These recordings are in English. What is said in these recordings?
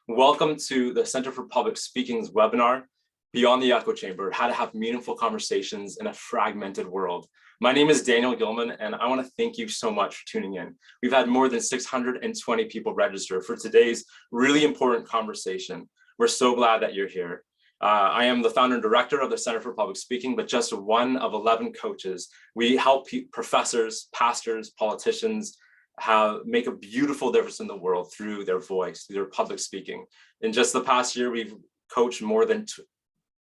Welcome to the Center for Public Speaking's webinar, Beyond the Echo Chamber, How to Have Meaningful Conversations in a Fragmented World. My name is Daniel Gilman, and I want to thank you so much for tuning in. We've had more than 620 people register for today's really important conversation. We're so glad that you're here. I am the founder and director of the Center for Public Speaking, but just one of 11 coaches. We help professors, pastors, politicians, make a beautiful difference in the world through their voice, through their public speaking. In just the past year, we've coached more than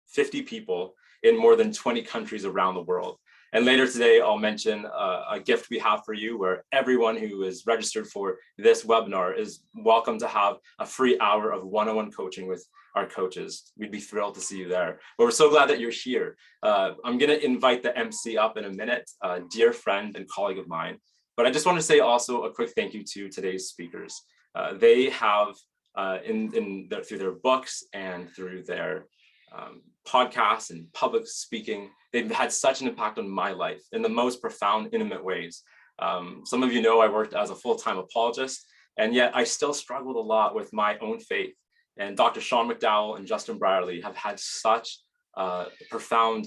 50 people in more than 20 countries around the world. And later today, I'll mention a gift we have for you where everyone who is registered for this webinar is welcome to have a free hour of one-on-one coaching with our coaches. We'd be thrilled to see you there. But we're so glad that you're here. I'm gonna invite the MC up in a minute, a dear friend and colleague of mine. But I just want to say also a quick thank you to today's speakers. They have, through their books and through their podcasts and public speaking, they've had such an impact on my life in the most profound, intimate ways. Some of you know I worked as a full-time apologist, and yet I still struggled a lot with my own faith. And Dr. Sean McDowell and Justin Brierley have had such a profound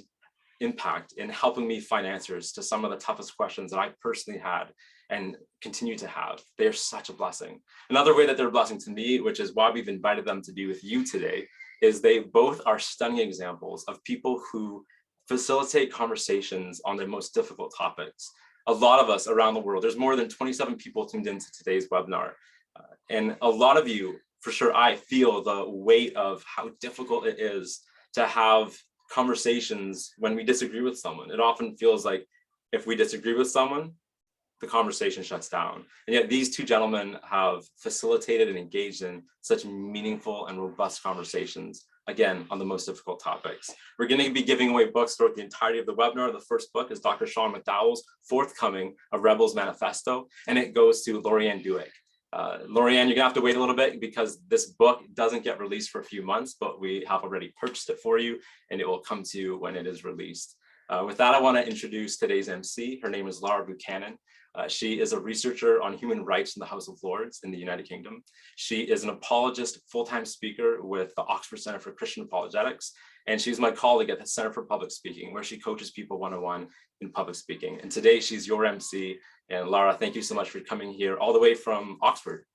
impact in helping me find answers to some of the toughest questions that I personally had and continue to have. They're such a blessing. Another way that they're a blessing to me, which is why we've invited them to be with you today, is they both are stunning examples of people who facilitate conversations on the most difficult topics. A lot of us around the world, there's more than 27 people tuned into today's webinar. And a lot of you, for sure, I feel the weight of how difficult it is to have conversations when we disagree with someone. It often feels like if we disagree with someone, the conversation shuts down. And yet these two gentlemen have facilitated and engaged in such meaningful and robust conversations, again, on the most difficult topics. We're going to be giving away books throughout the entirety of the webinar. The first book is Dr. Sean McDowell's forthcoming A Rebel's Manifesto, and it goes to Lorianne Duick. Lorianne, you're gonna have to wait a little bit because this book doesn't get released for a few months, but we have already purchased it for you and it will come to you when it is released. With that, I want to introduce today's MC. Her name is Lara Buchanan. She is a researcher on human rights in the House of Lords in the United Kingdom. She is an apologist, full-time speaker with the Oxford Center for Christian Apologetics. And she's my colleague at the Center for Public Speaking, where she coaches people one-on-one in public speaking. And today she's your MC. And Lara, thank you so much for coming here all the way from Oxford.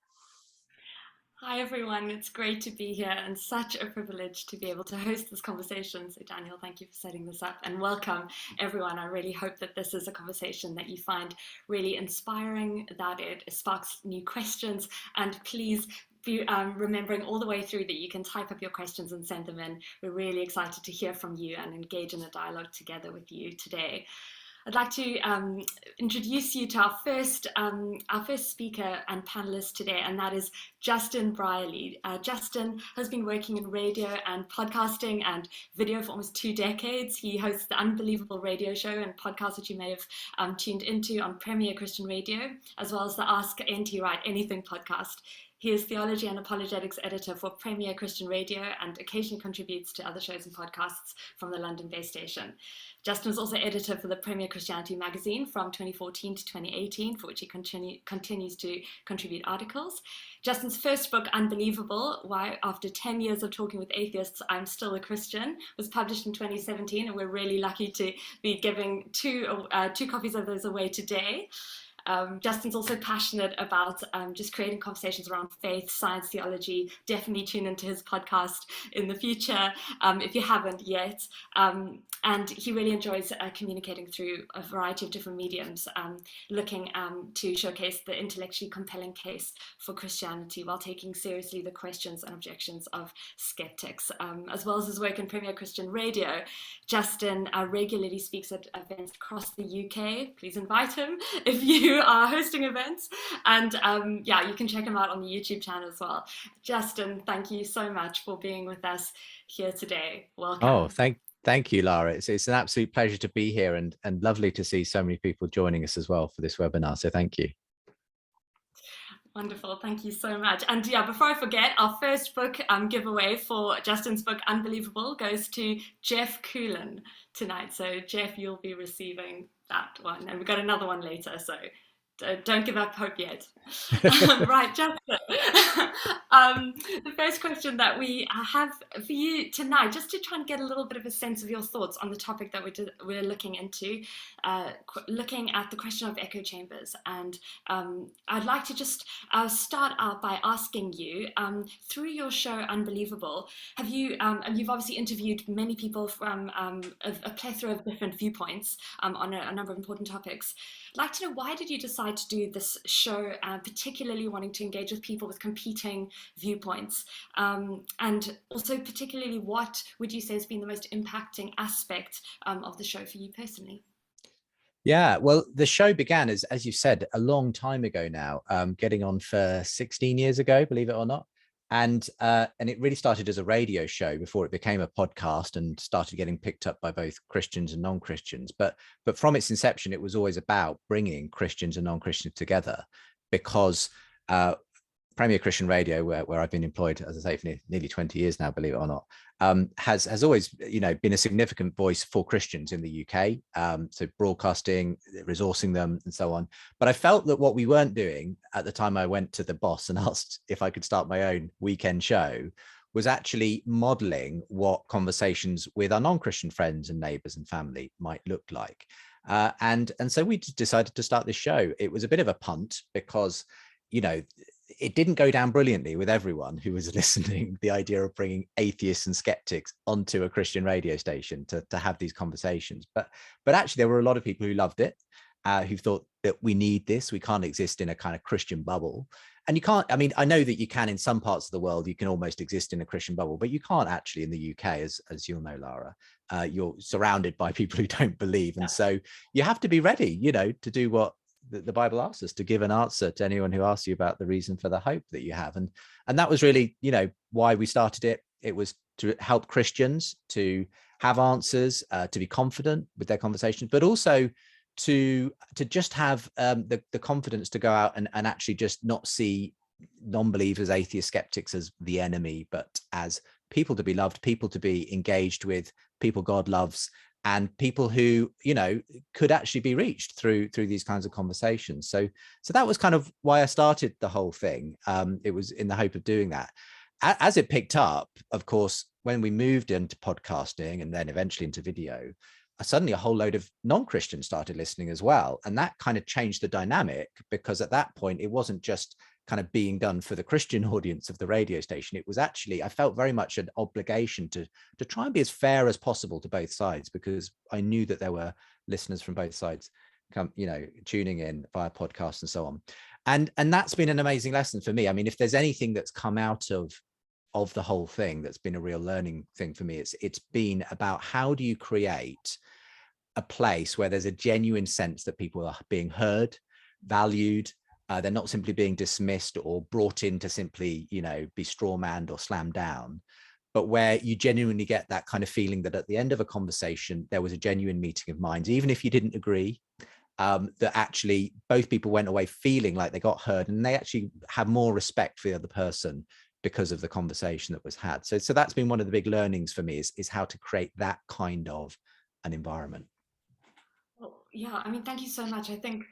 Hi everyone, it's great to be here and such a privilege to be able to host this conversation. So Daniel, thank you for setting this up and welcome everyone. I really hope that this is a conversation that you find really inspiring, that it sparks new questions, and please be remembering all the way through that you can type up your questions and send them in. We're really excited to hear from you and engage in a dialogue together with you today. I'd like to introduce you to our first speaker and panelist today, and that is Justin Brierley. Justin has been working in radio and podcasting and video for almost 2 decades. He hosts the Unbelievable radio show and podcast that you may have tuned into on Premier Christian Radio, as well as the Ask NT Write Anything podcast. He is theology and apologetics editor for Premier Christian Radio and occasionally contributes to other shows and podcasts from the London-based station. Justin was also editor for the Premier Christianity magazine from 2014 to 2018, for which he continues to contribute articles. Justin's first book, Unbelievable, Why After 10 Years of Talking with Atheists, I'm Still a Christian, was published in 2017, and we're really lucky to be giving two copies of those away today. Justin's also passionate about just creating conversations around faith, science, theology. Definitely tune into his podcast in the future if you haven't yet. And he really enjoys communicating through a variety of different mediums, looking to showcase the intellectually compelling case for Christianity while taking seriously the questions and objections of skeptics. As well as his work in Premier Christian Radio, Justin regularly speaks at events across the UK. Please invite him if you are hosting events, and yeah, you can check him out on the YouTube channel as well. Justin, thank you so much for being with us here today. Welcome. Oh, thank you, Lara. It's an absolute pleasure to be here, and lovely to see so many people joining us as well for this webinar. So thank you. Wonderful, thank you so much. And yeah, before I forget, our first book giveaway for Justin's book, Unbelievable, goes to Jeff Coolin tonight. So Jeff, you'll be receiving that one, and we've got another one later, so don't give up hope yet. Right, Justin. The first question that we have for you tonight, just to try and get a little bit of a sense of your thoughts on the topic that we're looking into, looking at the question of echo chambers. And I'd like to just start out by asking you, through your show Unbelievable, have you, and you've obviously interviewed many people from a plethora of different viewpoints on a number of important topics. I'd like to know, why did you decide to do this show, particularly wanting to engage with people with competing viewpoints? And also particularly, what would you say has been the most impacting aspect of the show for you personally? Yeah, well, the show began, as you said, a long time ago now, getting on for 16 years ago, believe it or not. And it really started as a radio show before it became a podcast and started getting picked up by both Christians and non-Christians. But from its inception, it was always about bringing Christians and non-Christians together, because Premier Christian Radio, where I've been employed, as I say, for nearly 20 years now, believe it or not, has always, been a significant voice for Christians in the UK. So broadcasting, resourcing them, and so on. But I felt that what we weren't doing at the time I went to the boss and asked if I could start my own weekend show was actually modeling what conversations with our non-Christian friends and neighbors and family might look like. And so we decided to start this show. It was a bit of a punt because, it didn't go down brilliantly with everyone who was listening, the idea of bringing atheists and skeptics onto a Christian radio station to have these conversations. But actually, there were a lot of people who loved it, who thought that we need this. We can't exist in a kind of Christian bubble. And you can't, I know that you can in some parts of the world, you can almost exist in a Christian bubble, but you can't actually in the UK, as you'll know, Lara. You're surrounded by people who don't believe. And so you have to be ready, to do what the Bible asks us, to give an answer to anyone who asks you about the reason for the hope that you have. And that was really, why we started it. It was to help Christians to have answers, to be confident with their conversations, but also to just have the confidence to go out and actually just not see non-believers, atheists, skeptics as the enemy, but as people to be loved, people to be engaged with, people God loves, and people who, could actually be reached through these kinds of conversations. So that was kind of why I started the whole thing. It was in the hope of doing that. As it picked up, of course, when we moved into podcasting and then eventually into video, suddenly a whole load of non-Christians started listening as well. And that kind of changed the dynamic, because at that point, it wasn't just kind of being done for the Christian audience of the radio station. It was actually, I felt very much an obligation to try and be as fair as possible to both sides, because I knew that there were listeners from both sides tuning in via podcasts and so on. And that's been an amazing lesson for me. If there's anything that's come out of the whole thing that's been a real learning thing for me, it's been about how do you create a place where there's a genuine sense that people are being heard, valued. They're not simply being dismissed or brought in to simply, be strawmanned or slammed down, but where you genuinely get that kind of feeling that at the end of a conversation, there was a genuine meeting of minds, even if you didn't agree, that actually both people went away feeling like they got heard, and they actually have more respect for the other person because of the conversation that was had. So that's been one of the big learnings for me, is how to create that kind of an environment. Well, yeah, thank you so much. I think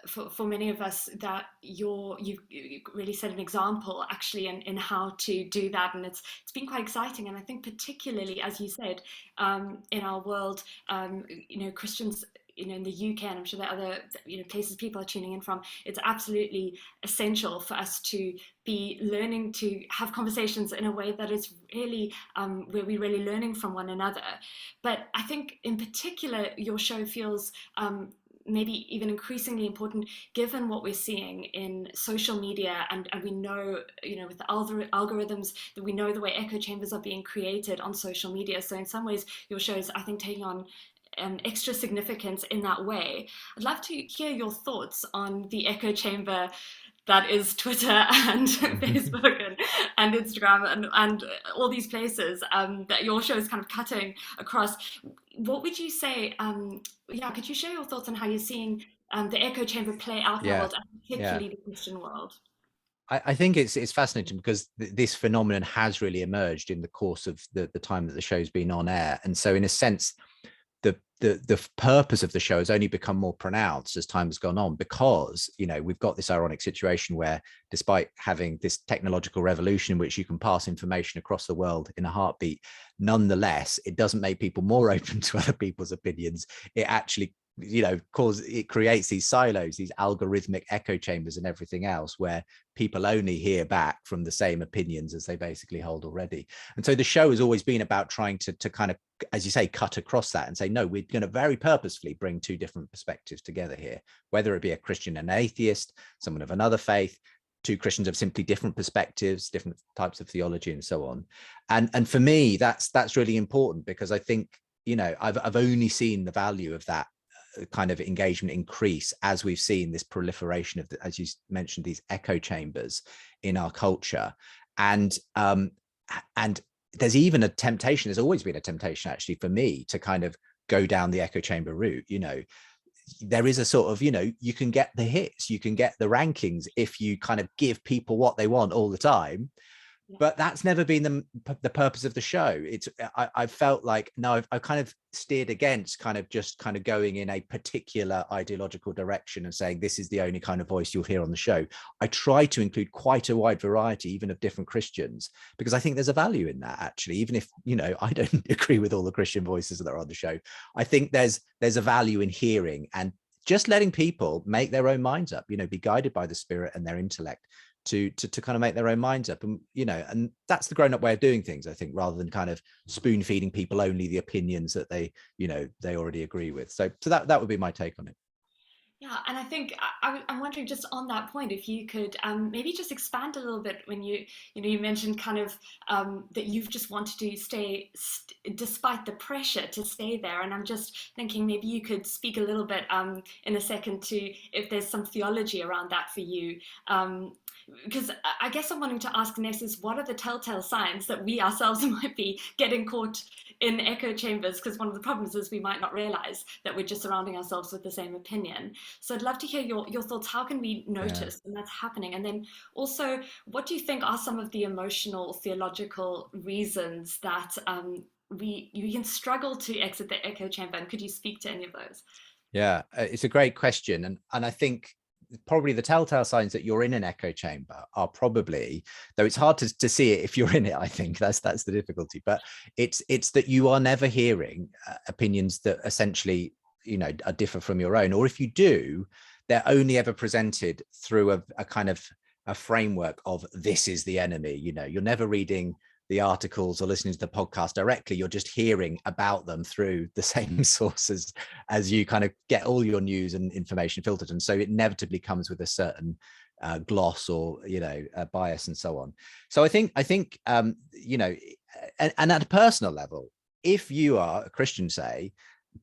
for many of us, that you've really set an example actually in how to do that, and it's been quite exciting. And I think particularly, as you said, in our world, Christians, in the UK, and I'm sure there are other places people are tuning in from, it's absolutely essential for us to be learning to have conversations in a way that is really where we're really learning from one another. But I think in particular your show feels maybe even increasingly important, given what we're seeing in social media, and we know, with the algorithms, that we know the way echo chambers are being created on social media. So in some ways, your show is, I think, taking on extra significance in that way. I'd love to hear your thoughts on the echo chamber that is Twitter and Facebook and Instagram and all these places that your show is kind of cutting across. What would you say? Could you share your thoughts on how you're seeing the echo chamber play out in the world, and particularly the Christian world? I think it's fascinating, because this phenomenon has really emerged in the course of the time that the show's been on air. And so in a sense, the purpose of the show has only become more pronounced as time has gone on, because, you know, we've got this ironic situation where, despite having this technological revolution in which you can pass information across the world in a heartbeat, nonetheless, it doesn't make people more open to other people's opinions. It actually, you know, it creates these silos, these algorithmic echo chambers and everything else, where people only hear back from the same opinions as they basically hold already. And so the show has always been about trying to kind of, as you say, cut across that and say, no, we're going to very purposefully bring two different perspectives together here, whether it be a Christian and atheist, someone of another faith, two Christians of simply different perspectives, different types of theology, and so on. And for me, that's really important, because I think, you know, I've only seen the value of that kind of engagement increase as we've seen this proliferation of, as you mentioned, these echo chambers in our culture. And there's even a temptation, there's always been a temptation actually for me to kind of go down the echo chamber route. You know, there is a sort of, you know, you can get the hits, you can get the rankings if you kind of give people what they want all the time. But that's never been the purpose of the show. I felt like, no, I've kind of steered against kind of going in a particular ideological direction and saying this is the only kind of voice you'll hear on the show. I try to include quite a wide variety, even of different Christians, because I think there's a value in that, actually. Even if, you know, I don't agree with all the Christian voices that are on the show, I think there's a value in hearing and just letting people make their own minds up, you know, be guided by the Spirit and their intellect to kind of make their own minds up. And, you know, and that's the grown-up way of doing things, I think, rather than kind of spoon feeding people only the opinions that they, you know, they already agree with. So that would be my take on it. Yeah, and I think I'm wondering, just on that point, if you could maybe just expand a little bit when you mentioned kind of that you've just wanted to stay despite the pressure to stay there. And I'm just thinking maybe you could speak a little bit in a second to if there's some theology around that for you. Because I guess I'm wanting to ask next is, what are the telltale signs that we ourselves might be getting caught in echo chambers? Because one of the problems is we might not realize that we're just surrounding ourselves with the same opinion. So I'd love to hear your thoughts. How can we notice when that's happening? And then also, what do you think are some of the emotional, theological reasons that we can struggle to exit the echo chamber? And could you speak to any of those? Yeah, it's a great question. And I think probably the telltale signs that you're in an echo chamber are probably, though it's hard to see it if you're in it, I think that's the difficulty, but it's that you are never hearing opinions that essentially, you know, are differ from your own, or if you do, they're only ever presented through a kind of a framework of this is the enemy. You know, you're never reading the articles or listening to the podcast directly, you're just hearing about them through the same sources as you kind of get all your news and information filtered. And so it inevitably comes with a certain gloss or, you know, bias and so on. So I think you know, and at a personal level, if you are a Christian, say,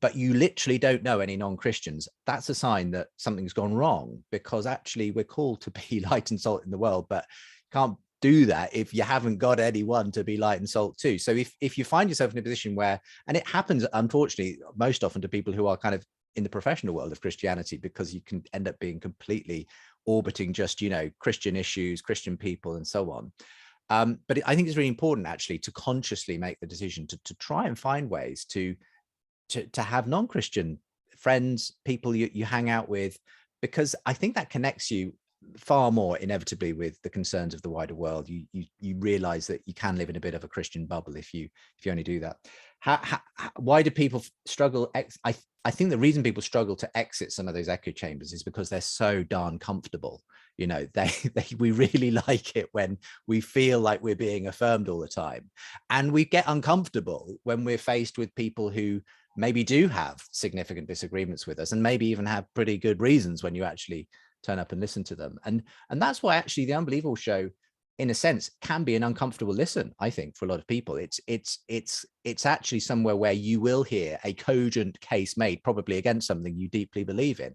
but you literally don't know any non-Christians, that's a sign that something's gone wrong, because actually we're called to be light and salt in the world, but can't do that if you haven't got anyone to be light and salt to. So if you find yourself in a position where, and it happens unfortunately most often to people who are kind of in the professional world of Christianity, because you can end up being completely orbiting just, you know, Christian issues, Christian people and so on. But I think it's really important actually to consciously make the decision to try and find ways to have non-Christian friends, people you hang out with, because I think that connects you far more inevitably with the concerns of the wider world. You realize that you can live in a bit of a Christian bubble if you only do that. Why do people struggle? I think the reason people struggle to exit some of those echo chambers is because they're so darn comfortable. You know, we really like it when we feel like we're being affirmed all the time, and we get uncomfortable when we're faced with people who maybe do have significant disagreements with us, and maybe even have pretty good reasons when you actually turn up and listen to them. And that's why actually the Unbelievable show, in a sense, can be an uncomfortable listen, I think, for a lot of people. It's actually somewhere where you will hear a cogent case made, probably against something you deeply believe in.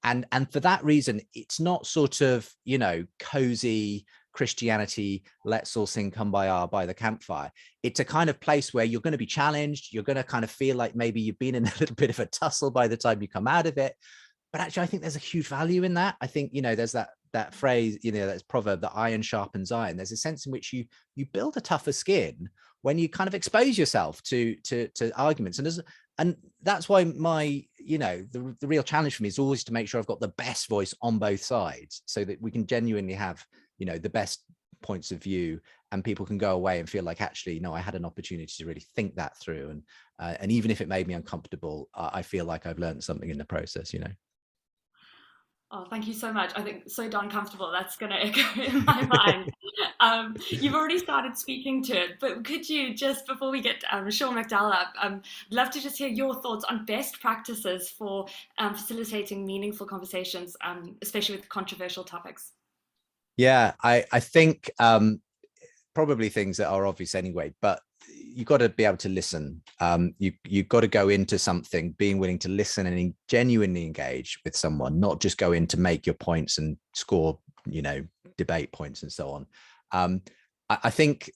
And for that reason, it's not sort of, you know, cozy Christianity, let's all sing Kumbaya by the campfire. It's a kind of place where you're going to be challenged. You're going to kind of feel like maybe you've been in a little bit of a tussle by the time you come out of it. But actually, I think there's a huge value in that. I think, you know, there's that phrase, you know, that's proverb, that iron sharpens iron. There's a sense in which you build a tougher skin when you kind of expose yourself to arguments. And and that's why the real challenge for me is always to make sure I've got the best voice on both sides, so that we can genuinely have, the best points of view, and people can go away and feel like, actually, no, I had an opportunity to really think that through. And even if it made me uncomfortable, I feel like I've learned something in the process, Oh, thank you so much. I think so darn comfortable. That's going to echo in my mind. You've already started speaking to it, but could you just, before we get Sean McDowell up, love to just hear your thoughts on best practices for facilitating meaningful conversations, especially with controversial topics? Yeah, I think probably things that are obvious anyway, but you've got to be able to listen. You've got to go into something being willing to listen and genuinely engage with someone, not just go in to make your points and score, debate points and so on. I think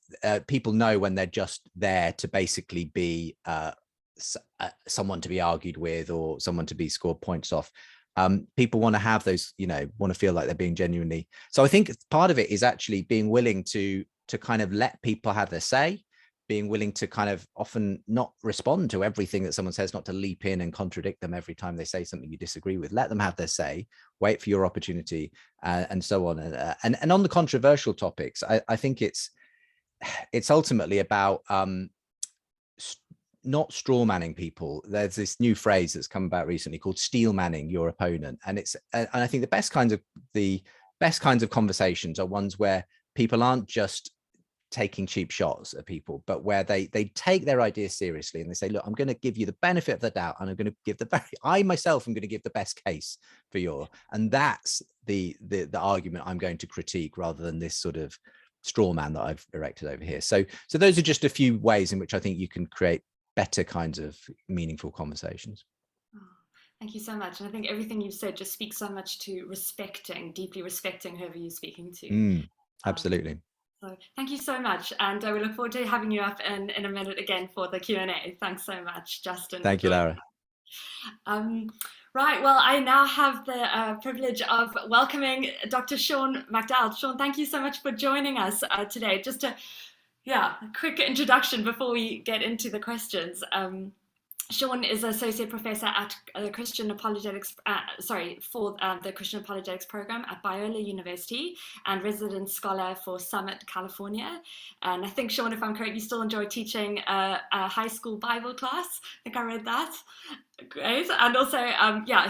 people know when they're just there to basically be someone to be argued with or someone to be scored points off. People want to have those, want to feel like they're being genuinely. So I think part of it is actually being willing to kind of let people have their say, being willing to kind of often not respond to everything that someone says, not to leap in and contradict them every time they say something you disagree with. Let them have their say, wait for your opportunity, and so on. And on the controversial topics, I think it's ultimately about not straw manning people. There's this new phrase that's come about recently called steel manning your opponent, and I think the best kinds of conversations are ones where people aren't just taking cheap shots at people, but where they take their ideas seriously and they say, look, I'm going to give you the benefit of the doubt, and I'm going to give I myself am going to give the best case for and that's the argument I'm going to critique, rather than this sort of straw man that I've erected over here. So those are just a few ways in which I think you can create better kinds of meaningful conversations. Thank you so much. And I think everything you've said just speaks so much to deeply respecting whoever you're speaking to. Absolutely. So thank you so much. And we look forward to having you up in a minute again for the Q&A. Thanks so much, Justin. Thank you, Lara. Right, well, I now have the privilege of welcoming Dr. Sean McDowell. Sean, thank you so much for joining us today. Just a quick introduction before we get into the questions. Sean is associate professor at the Christian Apologetics, for the Christian Apologetics program at Biola University, and resident scholar for Summit, California. And I think, Sean, if I'm correct, you still enjoy teaching a high school Bible class. I think I read that. Great. And also,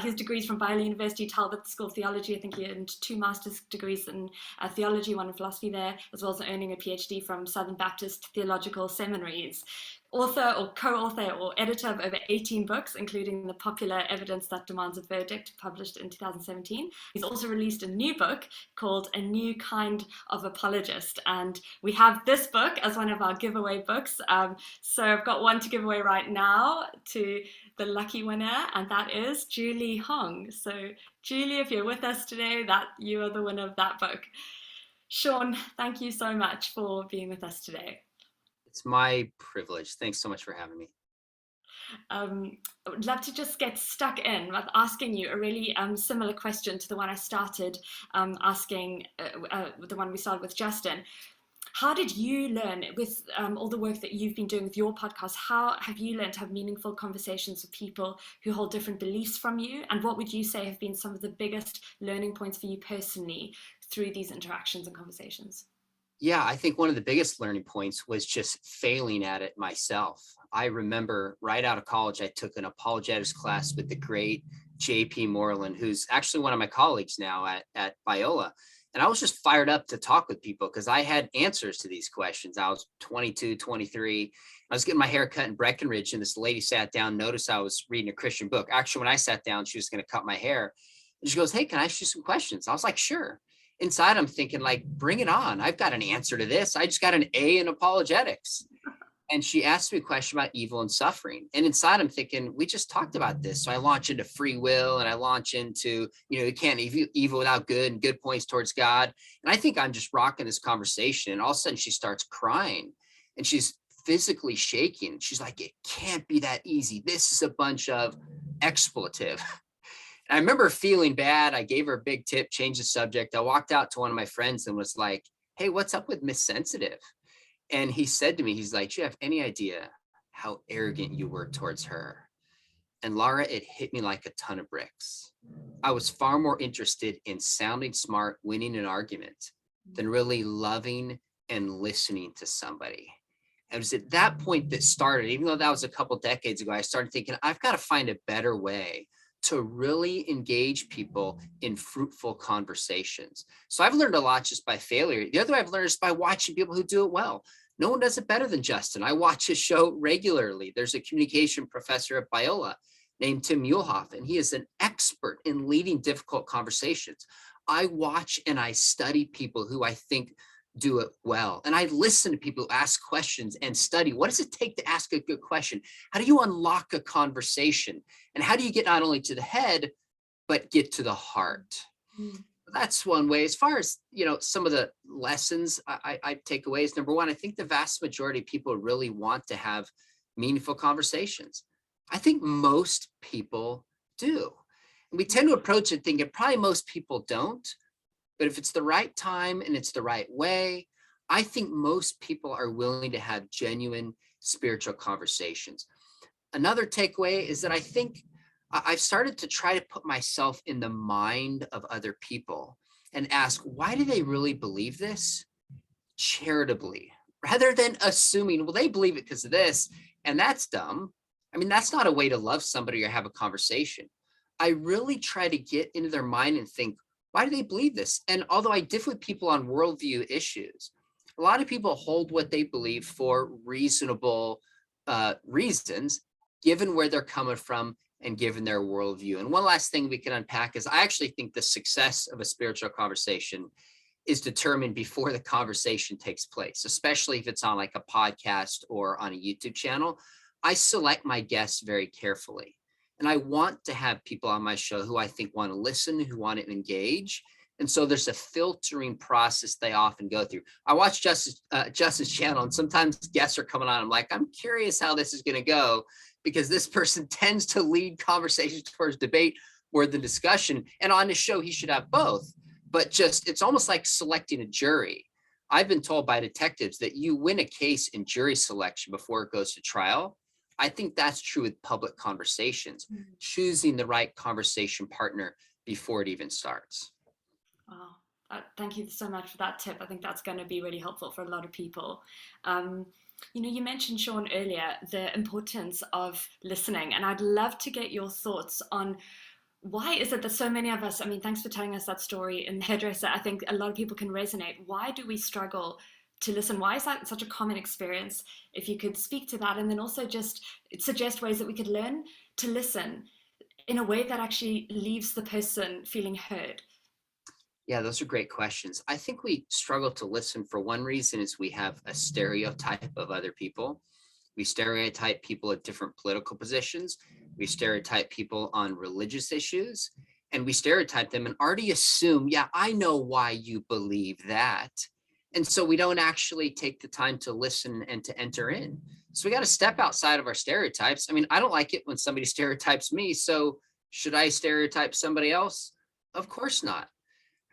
his degrees from Biola University, Talbot School of Theology. I think he earned 2 master's degrees in theology, 1 in philosophy there, as well as earning a PhD from Southern Baptist Theological Seminaries. Author or co-author or editor of over 18 books, including The Popular Evidence That Demands a Verdict, published in 2017. He's also released a new book called A New Kind of Apologist. And we have this book as one of our giveaway books. So I've got one to give away right now to the lucky winner, and that is Julie Hong. So Julie, if you're with us today, you are the winner of that book. Sean, thank you so much for being with us today. It's my privilege. Thanks so much for having me. I would love to just get stuck in with asking you a really similar question to the one I started asking, the one we started with Justin. How did you learn, with all the work that you've been doing with your podcast, how have you learned to have meaningful conversations with people who hold different beliefs from you? And what would you say have been some of the biggest learning points for you personally through these interactions and conversations? Yeah, I think one of the biggest learning points was just failing at it myself. I remember right out of college, I took an apologetics class with the great J.P. Moreland, who's actually one of my colleagues now at Biola. And I was just fired up to talk with people because I had answers to these questions. I was 22, 23. I was getting my hair cut in Breckenridge, and this lady sat down, noticed I was reading a Christian book. Actually, when I sat down, she was going to cut my hair. And she goes, "Hey, can I ask you some questions?" I was like, "Sure." Inside, I'm thinking, like, bring it on. I've got an answer to this. I just got an A in apologetics. And she asked me a question about evil and suffering. And inside, I'm thinking, we just talked about this. So I launch into free will, and I launch into, you can't evil without good, and good points towards God. And I think I'm just rocking this conversation. And all of a sudden she starts crying, and she's physically shaking. She's like, "It can't be that easy. This is a bunch of expletive." And I remember feeling bad. I gave her a big tip, changed the subject. I walked out to one of my friends and was like, "Hey, what's up with Miss Sensitive?" And he said to me, he's like, "Do you have any idea how arrogant you were towards her?" And Lara, it hit me like a ton of bricks. I was far more interested in sounding smart, winning an argument, than really loving and listening to somebody. And it was at that point that started, even though that was a couple decades ago, I started thinking, I've got to find a better way to really engage people in fruitful conversations. So I've learned a lot just by failure. The other way I've learned is by watching people who do it well. No one does it better than Justin. I watch his show regularly. There's a communication professor at Biola named Tim Muehlhoff, and he is an expert in leading difficult conversations. I watch and I study people who I think do it well. And I listen to people who ask questions and study. What does it take to ask a good question? How do you unlock a conversation? And how do you get not only to the head, but get to the heart? That's one way. As far as, some of the lessons I take away is, number one, I think the vast majority of people really want to have meaningful conversations. I think most people do. And we tend to approach it thinking probably most people don't. But if it's the right time and it's the right way, I think most people are willing to have genuine spiritual conversations. Another takeaway is that I think I've started to try to put myself in the mind of other people and ask, why do they really believe this? Charitably, rather than assuming, well, they believe it because of this, and that's dumb. I mean, that's not a way to love somebody or have a conversation. I really try to get into their mind and think, why do they believe this? And although I differ with people on worldview issues, a lot of people hold what they believe for reasonable reasons, given where they're coming from and given their worldview. And one last thing we can unpack is I actually think the success of a spiritual conversation is determined before the conversation takes place, especially if it's on like a podcast or on a YouTube channel. I select my guests very carefully. And I want to have people on my show who I think want to listen, who want to engage. And so there's a filtering process they often go through. I watch Justin's channel, and sometimes guests are coming on. I'm like, I'm curious how this is going to go, because this person tends to lead conversations towards debate more than discussion. And on his show, he should have both. But just, it's almost like selecting a jury. I've been told by detectives that you win a case in jury selection before it goes to trial. I think that's true with public conversations, choosing the right conversation partner before it even starts. Wow. Thank you so much for that tip. I think that's going to be really helpful for a lot of people. You mentioned, Sean, earlier, the importance of listening, and I'd love to get your thoughts on why is it that so many of us, thanks for telling us that story in the hairdresser. I think a lot of people can resonate. Why do we struggle to listen? Why is that such a common experience? If you could speak to that, and then also just suggest ways that we could learn to listen in a way that actually leaves the person feeling heard. Yeah, those are great questions. I think we struggle to listen for one reason is we have a stereotype of other people. We stereotype people at different political positions. We stereotype people on religious issues, and we stereotype them and already assume, yeah, I know why you believe that. And so we don't actually take the time to listen and to enter in. So we got to step outside of our stereotypes. I don't like it when somebody stereotypes me. So should I stereotype somebody else? Of course not.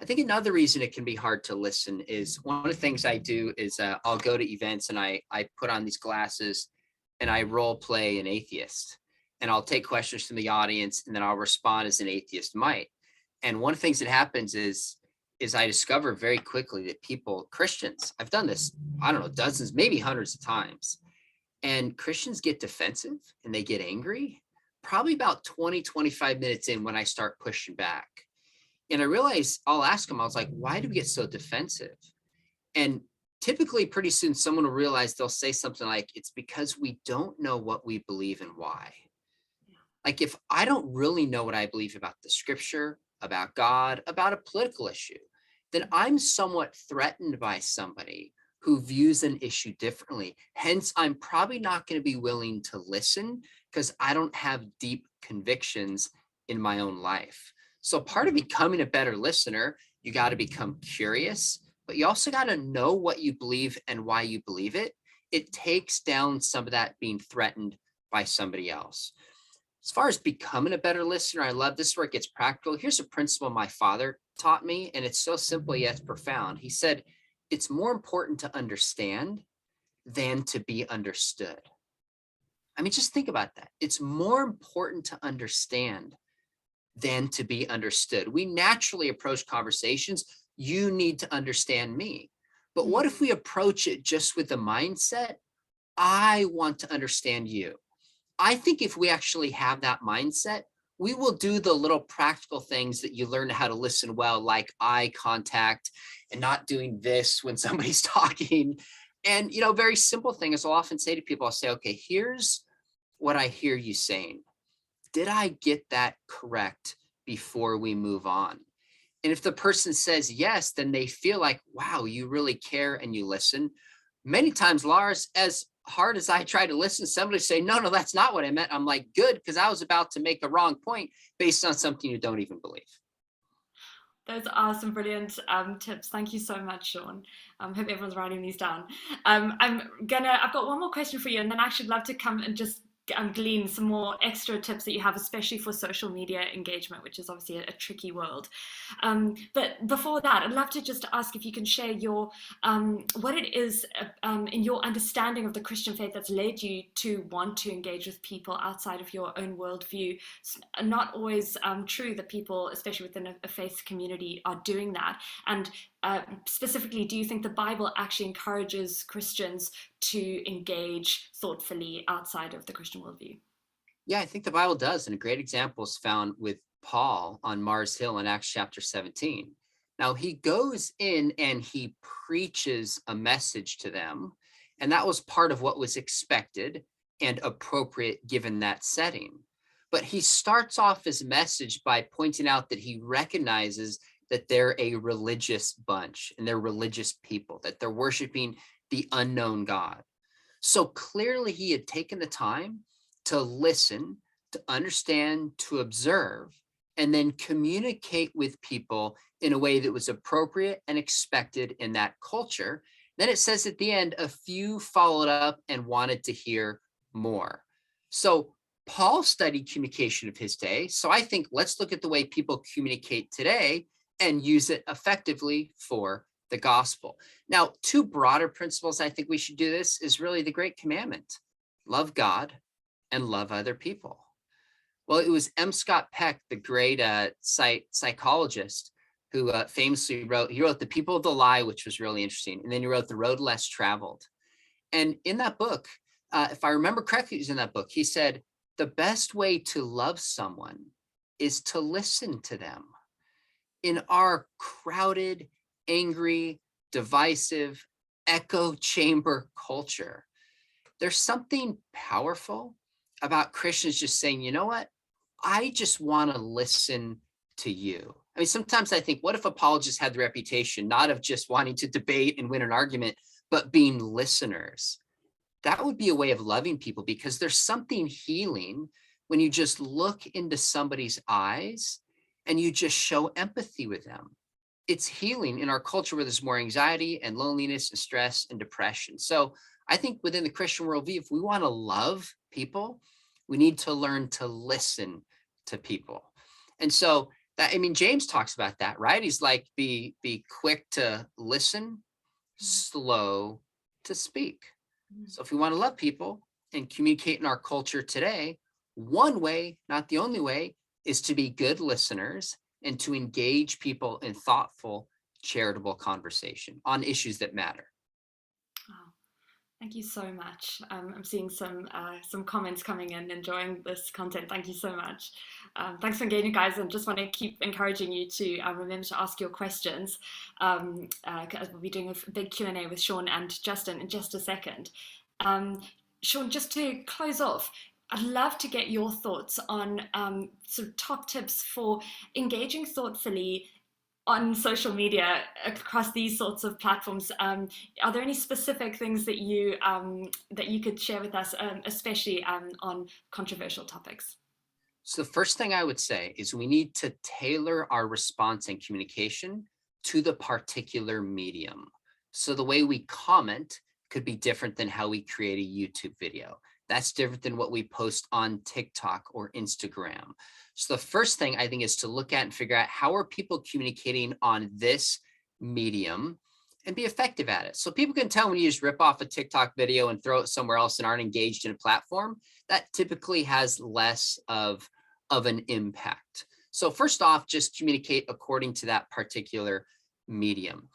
I think another reason it can be hard to listen is one of the things I do is I'll go to events and I put on these glasses and I role play an atheist, and I'll take questions from the audience and then I'll respond as an atheist might. And one of the things that happens is I discover very quickly that people, Christians, I've done this, I don't know, dozens, maybe hundreds of times, and Christians get defensive and they get angry probably about 20, 25 minutes in when I start pushing back. And I realize I'll ask them, I was like, why do we get so defensive? And typically pretty soon someone will realize, they'll say something like, it's because we don't know what we believe and why. Like if I don't really know what I believe about the scripture, about God, about a political issue, then I'm somewhat threatened by somebody who views an issue differently. Hence, I'm probably not going to be willing to listen because I don't have deep convictions in my own life. So part of becoming a better listener, you got to become curious, but you also got to know what you believe and why you believe it. It takes down some of that being threatened by somebody else. As far as becoming a better listener, I love this where it gets practical. Here's a principle my father taught me, and it's so simple yet profound. He said, it's more important to understand than to be understood. I mean, just think about that. It's more important to understand than to be understood. We naturally approach conversations. You need to understand me. But what if we approach it just with the mindset, I want to understand you? I think if we actually have that mindset, we will do the little practical things that you learn how to listen well, like eye contact and not doing this when somebody's talking. And, very simple thing is I'll often say to people, I'll say, okay, here's what I hear you saying. Did I get that correct before we move on? And if the person says yes, then they feel like, wow, you really care and you listen. Many times, Lars, as hard as I try to listen, somebody say, no, that's not what I meant. I'm like, good, because I was about to make the wrong point based on something you don't even believe. Those are some brilliant tips. Thank you so much, Sean. Hope everyone's writing these down. I've got one more question for you, and then I should love to come and just glean some more extra tips that you have, especially for social media engagement, which is obviously a tricky world. But before that, I'd love to just ask if you can share your what it is in your understanding of the Christian faith that's led you to want to engage with people outside of your own worldview. It's not always true that people, especially within a faith community, are doing that. And specifically, do you think the Bible actually encourages Christians to engage thoughtfully outside of the Christian worldview? Yeah, I think the Bible does. And a great example is found with Paul on Mars Hill in Acts chapter 17. Now, he goes in and he preaches a message to them. And that was part of what was expected and appropriate given that setting. But he starts off his message by pointing out that he recognizes that they're a religious bunch and they're religious people, that they're worshiping the unknown God. So clearly he had taken the time to listen, to understand, to observe, and then communicate with people in a way that was appropriate and expected in that culture. Then it says at the end, a few followed up and wanted to hear more. So Paul studied communication of his day. So I think let's look at the way people communicate today and use it effectively for the gospel. Now, two broader principles I think we should do this is really the great commandment: love God and love other people. Well, it was M. Scott Peck, the great psychologist, who famously wrote The People of the Lie, which was really interesting. And then he wrote The Road Less Traveled. And in that book, if I remember correctly, it was in that book, he said, the best way to love someone is to listen to them. In our crowded, angry, divisive, echo chamber culture, there's something powerful about Christians just saying, you know what? I just want to listen to you. I mean, sometimes I think, what if apologists had the reputation not of just wanting to debate and win an argument, but being listeners? That would be a way of loving people, because there's something healing when you just look into somebody's eyes and you just show empathy with them. It's healing in our culture where there's more anxiety and loneliness and stress and depression. So I think within the Christian worldview, if we want to love people, we need to learn to listen to people. And so that, I mean, James talks about that, right? He's like, be quick to listen, slow to speak. So if we want to love people and communicate in our culture today, one way, not the only way, is to be good listeners and to engage people in thoughtful, charitable conversation on issues that matter. Wow. Thank you so much. I'm seeing some comments coming in, enjoying this content. Thank you so much. Thanks for engaging, guys, and just want to keep encouraging you to remember to ask your questions. We'll be doing a big Q&A with Sean and Justin in just a second. Sean, just to close off, I'd love to get your thoughts on sort of top tips for engaging thoughtfully on social media across these sorts of platforms. Are there any specific things that you could share with us, especially on controversial topics? So the first thing I would say is we need to tailor our response and communication to the particular medium. So the way we comment could be different than how we create a YouTube video. That's different than what we post on TikTok or Instagram. So the first thing I think is to look at and figure out, how are people communicating on this medium? and be effective at it. So people can tell when you just rip off a TikTok video and throw it somewhere else and aren't engaged in a platform, that typically has less of an impact. So first off, just communicate according to that particular medium.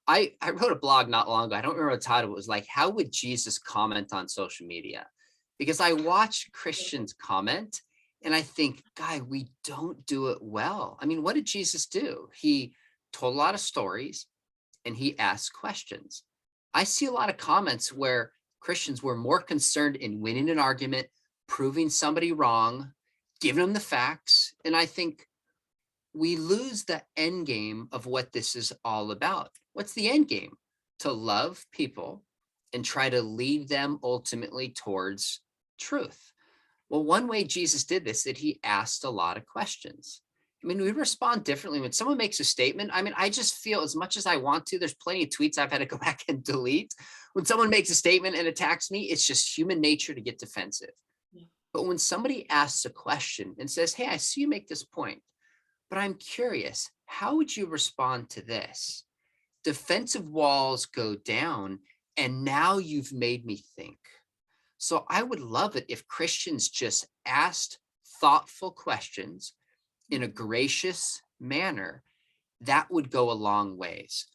I wrote a blog not long ago. I don't remember the title. It was like, how would Jesus comment on social media? Because I watch Christians comment and I think, guy, we don't do it well. I mean, what did Jesus do? He told a lot of stories and he asked questions. I see a lot of comments where Christians were more concerned in winning an argument, proving somebody wrong, giving them the facts. And I think we lose the end game of what this is all about. What's the end game? To love people and try to lead them ultimately towards truth. Well, one way Jesus did this is that he asked a lot of questions. I mean, we respond differently when someone makes a statement. I mean, I just feel as much as I want to, there's plenty of tweets I've had to go back and delete. When someone makes a statement and attacks me, it's just human nature to get defensive. Yeah. But when somebody asks a question and says, hey, I see you make this point, but I'm curious, how would you respond to this? Defensive walls go down, and now you've made me think. So I would love it if Christians just asked thoughtful questions in a gracious manner. That would go a long ways.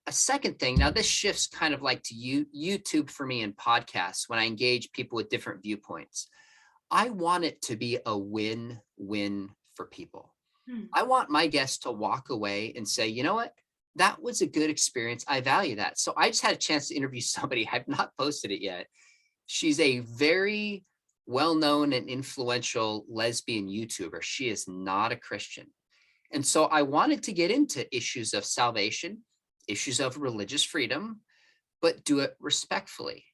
A second thing, now this shifts kind of like to YouTube for me and podcasts when I engage people with different viewpoints. I want it to be a win-win for people. I want my guests to walk away and say, you know what? That was a good experience. I value that. So I just had a chance to interview somebody. I've not posted it yet. She's a very well-known and influential lesbian YouTuber. She is not a Christian. And so I wanted to get into issues of salvation, issues of religious freedom, but do it respectfully.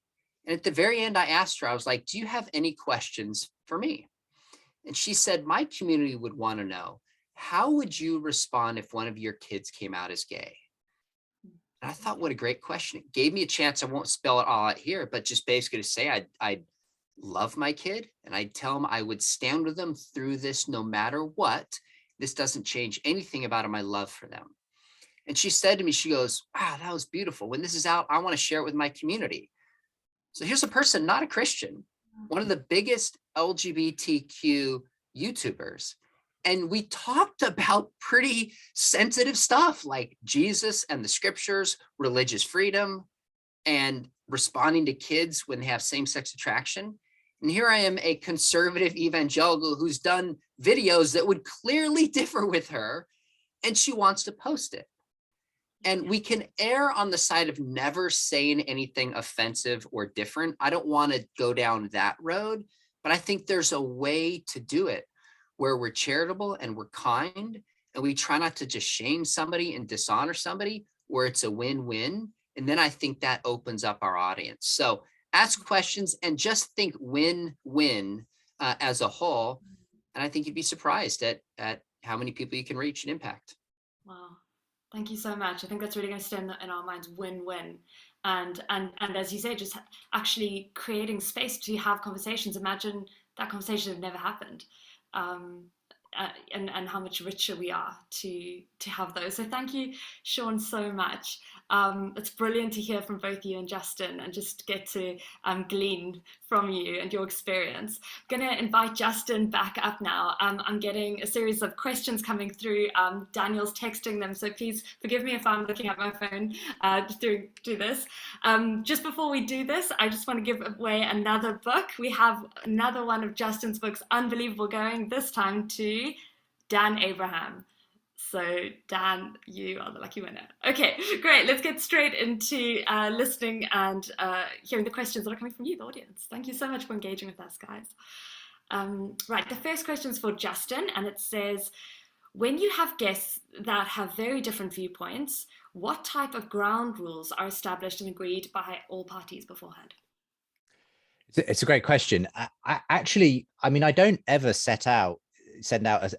And at the very end, I asked her, I was like, do you have any questions for me? And she said, my community would want to know, how would you respond if one of your kids came out as gay? And I thought, what a great question. It gave me a chance. I won't spell it all out here, but just basically to say I'd love my kid and I'd tell them I would stand with them through this no matter what. This doesn't change anything about my love for them. And she said to me, she goes, wow, that was beautiful. When this is out, I want to share it with my community. So here's a person, not a Christian, one of the biggest LGBTQ YouTubers. And we talked about pretty sensitive stuff like Jesus and the scriptures, religious freedom, and responding to kids when they have same-sex attraction. And here I am, a conservative evangelical who's done videos that would clearly differ with her, and she wants to post it. And we can err on the side of never saying anything offensive or different. I don't want to go down that road, but I think there's a way to do it where we're charitable and we're kind, and we try not to just shame somebody and dishonor somebody, where it's a win-win. And then I think that opens up our audience. So ask questions and just think win-win as a whole. And I think you'd be surprised at how many people you can reach and impact. Wow. Thank you so much. I think that's really going to stay in our minds, win-win. And as you say, just actually creating space to have conversations. Imagine that conversation had never happened. And how much richer we are to have those. So thank you, Sean, so much. It's brilliant to hear from both you and Justin and just get to glean from you and your experience. I'm going to invite Justin back up now. I'm getting a series of questions coming through. Daniel's texting them, so please forgive me if I'm looking at my phone through this. Just before we do this, I just want to give away another book. We have another one of Justin's books, Unbelievable, going this time to Dan Abraham. So Dan, you are the lucky winner. Okay, great. Let's get straight into listening and hearing the questions that are coming from you, the audience. Thank you so much for engaging with us, guys. Right, the first question is for Justin, and it says, when you have guests that have very different viewpoints, what type of ground rules are established and agreed by all parties beforehand? It's a great question. I mean, I don't ever send out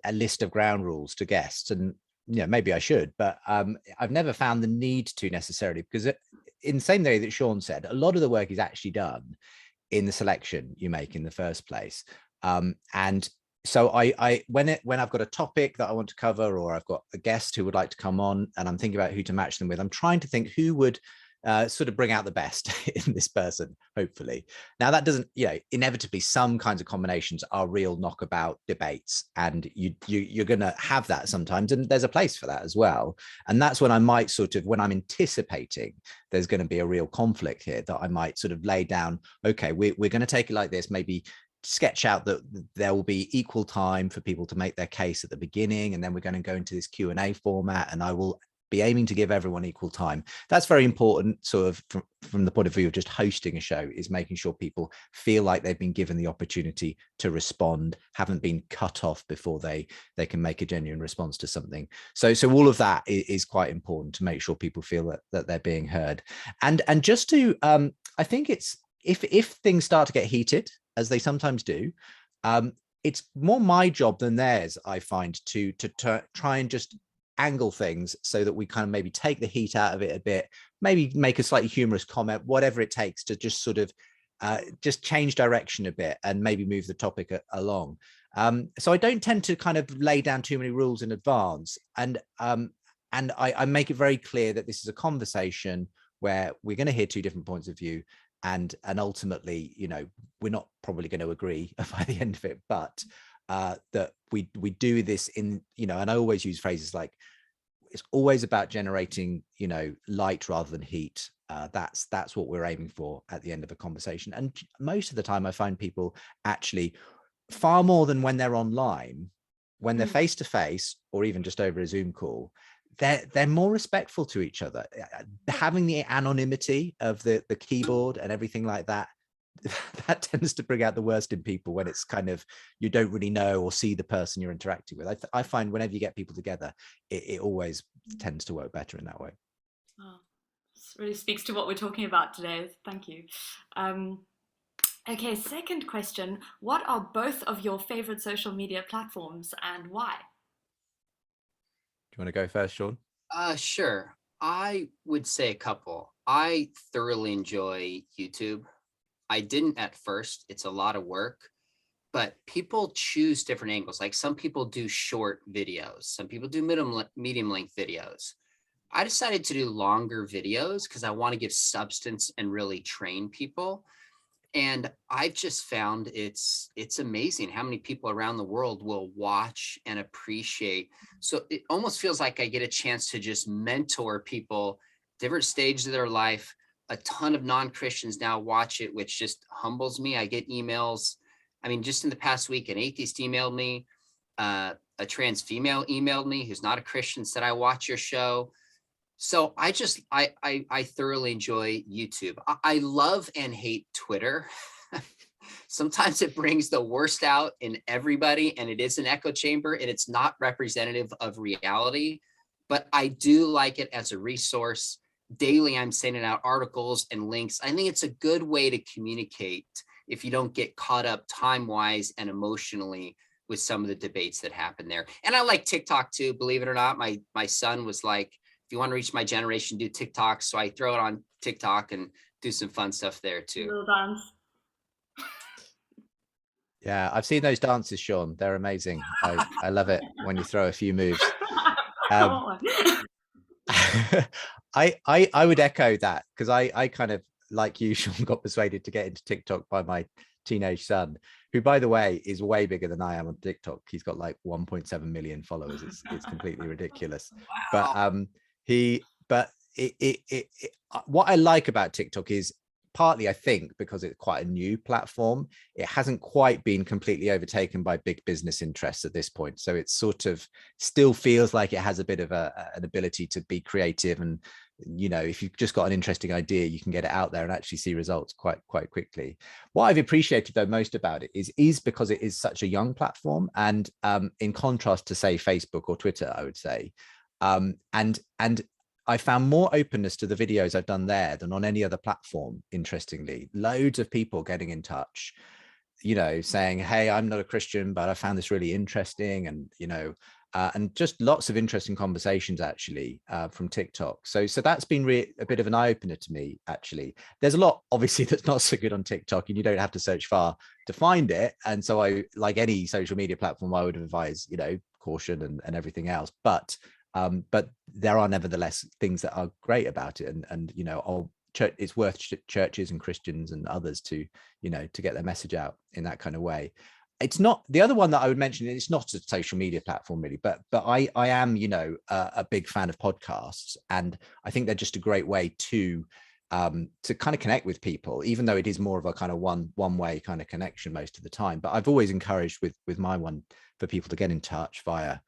a list of ground rules to guests, and maybe I should, but I've never found the need to necessarily, because in the same way that Sean said, a lot of the work is actually done in the selection you make in the first place. And so I when I've got a topic that I want to cover, or I've got a guest who would like to come on, and I'm thinking about who to match them with, I'm trying to think who would sort of bring out the best in this person, hopefully. Now that doesn't, inevitably some kinds of combinations are real knockabout debates, and you're going to have that sometimes, and there's a place for that as well. And that's when I might sort of, when I'm anticipating there's going to be a real conflict here, that I might sort of lay down, okay, we're going to take it like this, maybe sketch out that there will be equal time for people to make their case at the beginning, and then we're going to go into this Q&A format, and I will be aiming to give everyone equal time. That's very important, sort of from the point of view of just hosting a show, is making sure people feel like they've been given the opportunity to respond, haven't been cut off before they can make a genuine response to something. So all of that is quite important, to make sure people feel that they're being heard. And just to, I think it's, if things start to get heated, as they sometimes do, it's more my job than theirs, I find, to try and just angle things so that we kind of maybe take the heat out of it a bit, maybe make a slightly humorous comment, whatever it takes to just sort of just change direction a bit and maybe move the topic along. So I don't tend to kind of lay down too many rules in advance, and I make it very clear that this is a conversation where we're going to hear two different points of view, and ultimately, we're not probably going to agree by the end of it, but that we do this in, and I always use phrases like, it's always about generating, light rather than heat. That's what we're aiming for at the end of a conversation. And most of the time I find people actually, far more than when they're online, when they're face to face, or even just over a Zoom call, they're more respectful to each other. Having the anonymity of the keyboard and everything like that, that tends to bring out the worst in people, when it's kind of, you don't really know or see the person you're interacting with. I find whenever you get people together, it always tends to work better in that way. Oh, this really speaks to what we're talking about today. Thank you. Okay, second question. What are both of your favorite social media platforms, and why? Do you want to go first, Sean? Sure. I would say a couple. I thoroughly enjoy YouTube. I didn't at first. It's a lot of work, but people choose different angles. Like, some people do short videos, some people do medium length videos. I decided to do longer videos because I want to give substance and really train people. And I've just found it's amazing how many people around the world will watch and appreciate. So it almost feels like I get a chance to just mentor people, different stages of their life. A ton of non-Christians now watch it, which just humbles me. I get emails. I mean, just in the past week, an atheist emailed me, a trans female emailed me who's not a Christian, said, I watch your show. So I thoroughly enjoy YouTube. I love and hate Twitter. Sometimes it brings the worst out in everybody, and it is an echo chamber, and it's not representative of reality, but I do like it as a resource. Daily, I'm sending out articles and links. I think it's a good way to communicate if you don't get caught up time-wise and emotionally with some of the debates that happen there. And I like TikTok too, believe it or not. My son was like, if you want to reach my generation, do TikTok. So I throw it on TikTok and do some fun stuff there too. Little dance. Yeah, I've seen those dances, Sean. They're amazing. I love it when you throw a few moves. I would echo that, because I kind of, like you, Sean, got persuaded to get into TikTok by my teenage son, who, by the way, is way bigger than I am on TikTok. He's got like 1.7 million followers. It's completely ridiculous. Wow. But what I like about TikTok is, partly, I think, because it's quite a new platform, it hasn't quite been completely overtaken by big business interests at this point. So it sort of still feels like it has a bit of an ability to be creative. And, if you've just got an interesting idea, you can get it out there and actually see results quite quickly. What I've appreciated, though, most about it is because it is such a young platform. And in contrast to, say, Facebook or Twitter, I would say, and I found more openness to the videos I've done there than on any other platform. Interestingly, loads of people getting in touch, saying, hey, I'm not a Christian, but I found this really interesting. And, and just lots of interesting conversations actually from TikTok. So that's been a bit of an eye opener to me. Actually, there's a lot obviously that's not so good on TikTok, and you don't have to search far to find it. And so I, like any social media platform, I would advise, caution and everything else. But there are nevertheless things that are great about it, and it's worth churches and Christians and others to get their message out in that kind of way. It's not the other one that I would mention. It's not a social media platform really, but I am a big fan of podcasts, and I think they're just a great way to kind of connect with people, even though it is more of a kind of one way kind of connection most of the time. But I've always encouraged with my one for people to get in touch via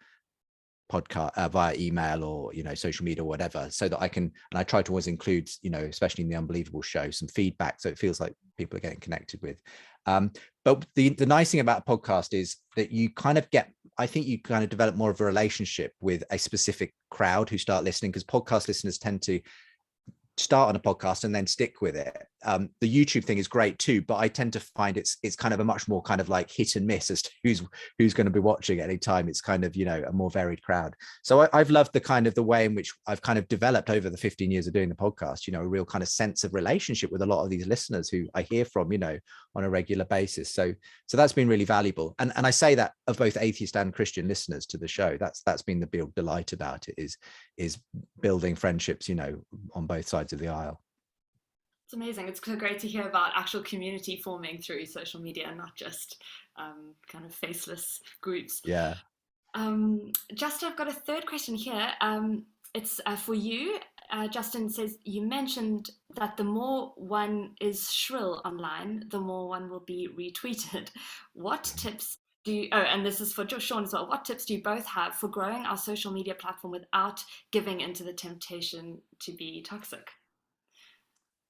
podcast, via email, or social media or whatever, so that and I try to always include, especially in the Unbelievable show, some feedback, so it feels like people are getting connected with. But the nice thing about a podcast is that you kind of develop more of a relationship with a specific crowd who start listening, because podcast listeners tend to start on a podcast and then stick with it. The YouTube thing is great too, but I tend to find it's kind of a much more kind of like hit and miss as to who's going to be watching at any time. It's kind of a more varied crowd. So I've loved the way in which I've kind of developed over the 15 years of doing the podcast, a real kind of sense of relationship with a lot of these listeners who I hear from, on a regular basis. So that's been really valuable. And I say that of both atheist and Christian listeners to the show. That's been the big delight about it, is building friendships, on both sides of the aisle. It's amazing. It's so great to hear about actual community forming through social media and not just kind of faceless groups. Yeah. Justin, I've got a third question here. It's for you. Justin says, you mentioned that the more one is shrill online, the more one will be retweeted. What tips and this is for Sean as well, what tips do you both have for growing our social media platform without giving into the temptation to be toxic?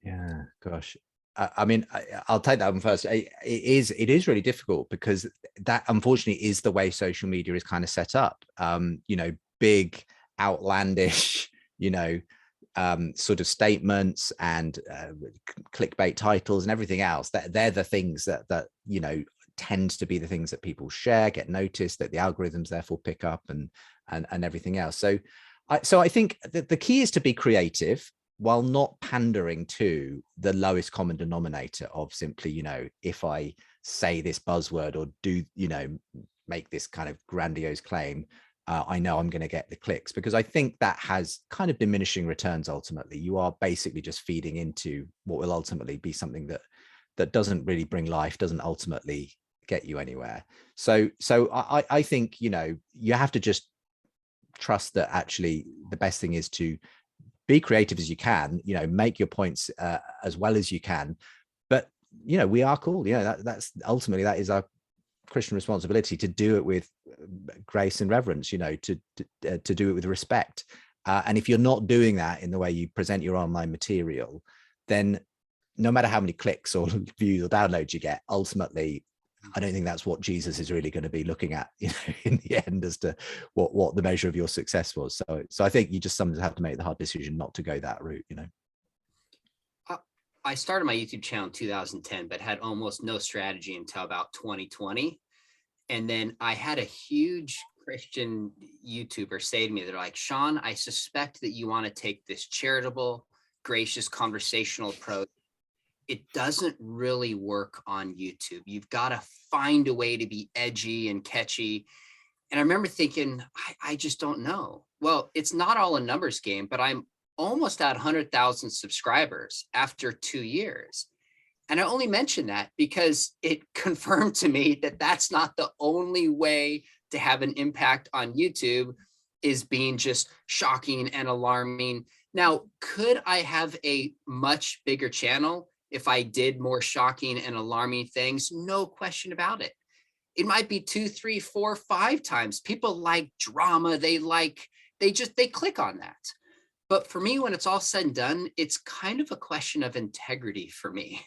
Yeah, gosh. I mean, I'll take that one first. It is really difficult, because that unfortunately is the way social media is kind of set up. Big, outlandish, sort of statements and clickbait titles and everything else. They're the things that tends to be the things that people share, get noticed, that the algorithms therefore pick up, and everything else. So I think that the key is to be creative, while not pandering to the lowest common denominator of simply, if I say this buzzword or do, make this kind of grandiose claim, I know I'm going to get the clicks, because I think that has kind of diminishing returns. Ultimately, you are basically just feeding into what will ultimately be something that doesn't really bring life, doesn't ultimately get you anywhere. So I think, you have to just trust that actually the best thing is to be creative as you can, make your points as well as you can. But, we are called, that's ultimately, that is our Christian responsibility, to do it with grace and reverence, to do it with respect. And if you're not doing that in the way you present your online material, then no matter how many clicks or views or downloads you get, ultimately, I don't think that's what Jesus is really going to be looking at, in the end, as to what the measure of your success was. So I think you just sometimes have to make the hard decision not to go that route, I started my YouTube channel in 2010, but had almost no strategy until about 2020. And then I had a huge Christian YouTuber say to me, they're like, Sean, I suspect that you want to take this charitable, gracious, conversational approach. It doesn't really work on YouTube. You've got to find a way to be edgy and catchy. And I remember thinking, I just don't know. Well, it's not all a numbers game, but I'm almost at 100,000 subscribers after 2 years. And I only mention that because it confirmed to me that that's not the only way to have an impact on YouTube, is being just shocking and alarming. Now, could I have a much bigger channel if I did more shocking and alarming things? No question about it. It might be 2, 3, 4, 5 times. People like drama. They click on that. But for me, when it's all said and done, it's kind of a question of integrity for me.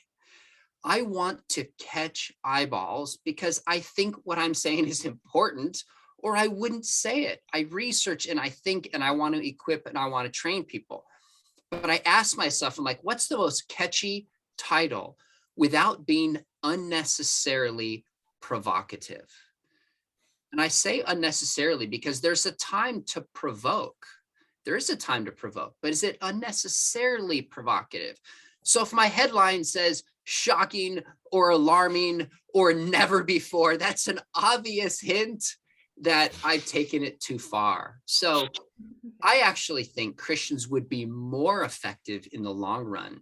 I want to catch eyeballs because I think what I'm saying is important, or I wouldn't say it. I research and I think, and I want to equip and I want to train people. But I ask myself, I'm like, what's the most catchy title without being unnecessarily provocative? And I say unnecessarily because there's a time to provoke. There is a time to provoke, but is it unnecessarily provocative? So if my headline says shocking or alarming or never before, that's an obvious hint that I've taken it too far. So I actually think Christians would be more effective in the long run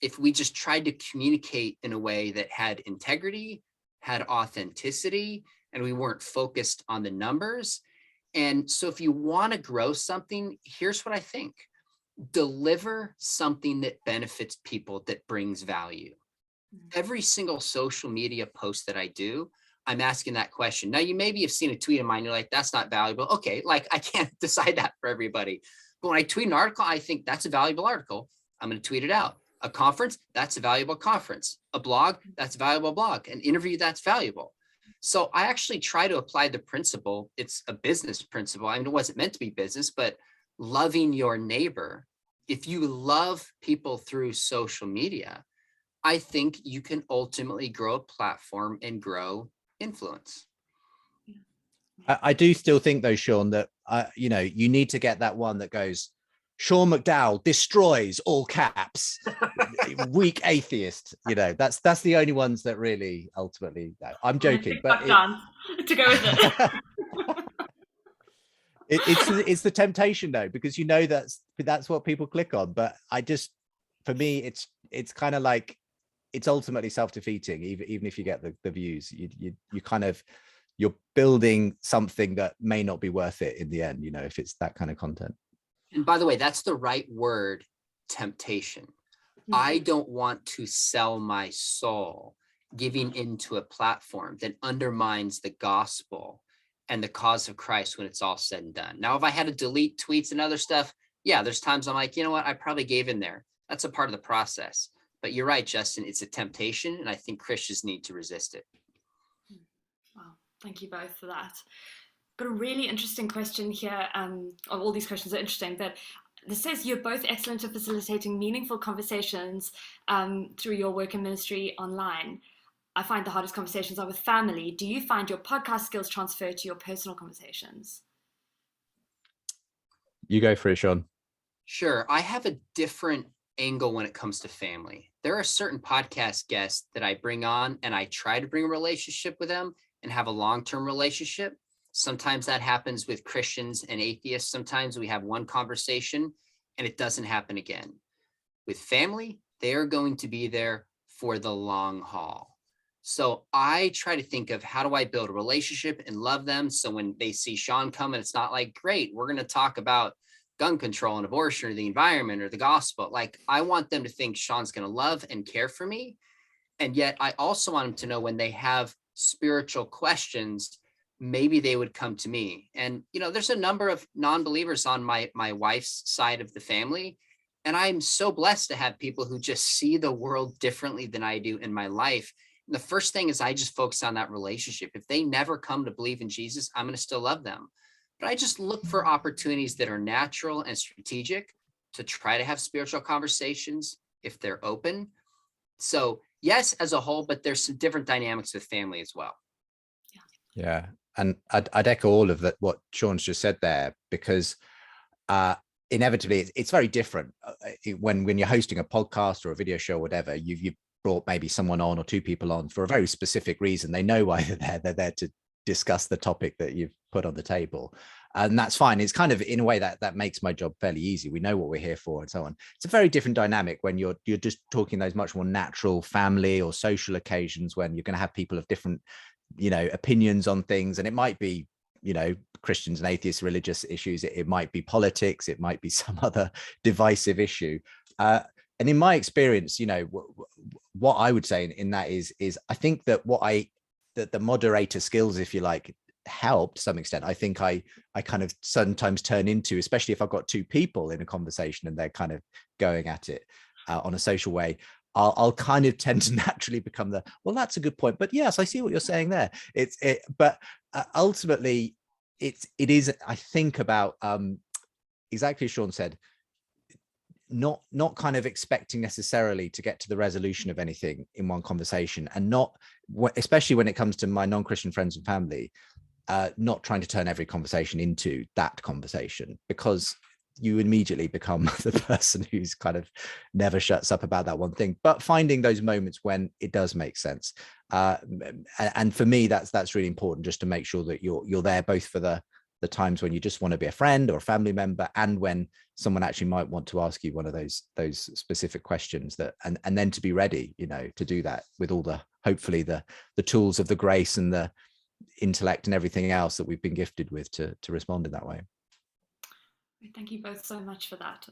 if we just tried to communicate in a way that had integrity, had authenticity, and we weren't focused on the numbers. And so if you want to grow something, here's what I think. Deliver something that benefits people, that brings value. Every single social media post that I do, I'm asking that question. Now, you maybe have seen a tweet of mine, you're like, that's not valuable. Okay, like I can't decide that for everybody. But when I tweet an article, I think that's a valuable article. I'm going to tweet it out. A conference, that's a valuable conference. A blog, that's a valuable blog. An interview, that's valuable. So I actually try to apply the principle. It's a business principle. I mean, it wasn't meant to be business, but loving your neighbor. If you love people through social media, I think you can ultimately grow a platform and grow influence. I do still think though, Sean, that you know, you need to get that one that goes, Sean McDowell destroys, all caps, weak atheist. You know, that's the only ones that really ultimately. I'm joking, but to go with it. It's the temptation though, because you know that's what people click on. But for me, it's kind of like, it's ultimately self-defeating. Even if you get the views, you're building something that may not be worth it in the end. You know, if it's that kind of content. And by the way, that's the right word, temptation. I don't want to sell my soul giving into a platform that undermines the gospel and the cause of Christ when it's all said and done. Now, if I had to delete tweets and other stuff, yeah, there's times I'm like, you know what, I probably gave in there. That's a part of the process. But you're right, Justin, it's a temptation, and I think Christians need to resist it. Wow, thank you both for that. Got a really interesting question here. All these questions are interesting, but this says you're both excellent at facilitating meaningful conversations through your work and ministry online. I find the hardest conversations are with family. Do you find your podcast skills transfer to your personal conversations? You go for it, Sean. Sure. I have a different angle when it comes to family. There are certain podcast guests that I bring on and I try to bring a relationship with them and have a long-term relationship. Sometimes that happens with Christians and atheists. Sometimes we have one conversation and it doesn't happen again. With family, they are going to be there for the long haul. So I try to think of, how do I build a relationship and love them? So when they see Sean come, and it's not like, great, we're going to talk about gun control and abortion or the environment or the gospel. Like, I want them to think Sean's going to love and care for me. And yet I also want them to know when they have spiritual questions, maybe they would come to me. And, you know, there's a number of non-believers on my wife's side of the family. And I'm so blessed to have people who just see the world differently than I do in my life. And the first thing is I just focus on that relationship. If they never come to believe in Jesus, I'm going to still love them. But I just look for opportunities that are natural and strategic to try to have spiritual conversations if they're open. So yes, as a whole, but there's some different dynamics with family as well. Yeah. And I'd echo all of that, what Sean's just said there, because inevitably it's very different when you're hosting a podcast or a video show or whatever. You've brought maybe someone on or two people on for a very specific reason. They know why they're there to discuss the topic that you've put on the table, and that's fine. It's kind of, in a way, that makes my job fairly easy. We know what we're here for and so on. It's a very different dynamic when you're just talking those much more natural family or social occasions, when you're going to have people of different, you know, opinions on things. And it might be, you know, Christians and atheists, religious issues. It might be politics. It might be some other divisive issue. And in my experience, you know, what I would say in that is I think that the moderator skills, if you like, help to some extent. I think I kind of sometimes turn into, especially if I've got two people in a conversation and they're kind of going at it on a social way, I'll kind of tend to naturally become well, that's a good point, but yes, I see what you're saying there. But ultimately it is, I think, about exactly as Sean said, not kind of expecting necessarily to get to the resolution of anything in one conversation, and not, especially when it comes to my non-Christian friends and family, not trying to turn every conversation into that conversation, because you immediately become the person who's kind of never shuts up about that one thing, but finding those moments when it does make sense. And for me, that's really important, just to make sure that you're there both for the times when you just want to be a friend or a family member, and when someone actually might want to ask you one of those specific questions, that and then to be ready, to do that with all hopefully the tools of the grace and the intellect and everything else that we've been gifted with to respond in that way. Thank you both so much for that.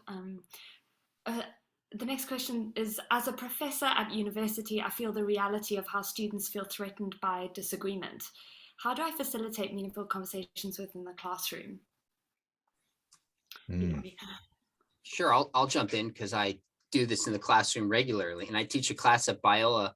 The next question is, as a professor at university, I feel the reality of how students feel threatened by disagreement. How do I facilitate meaningful conversations within the classroom? Sure, I'll jump in, because I do this in the classroom regularly, and I teach a class at Biola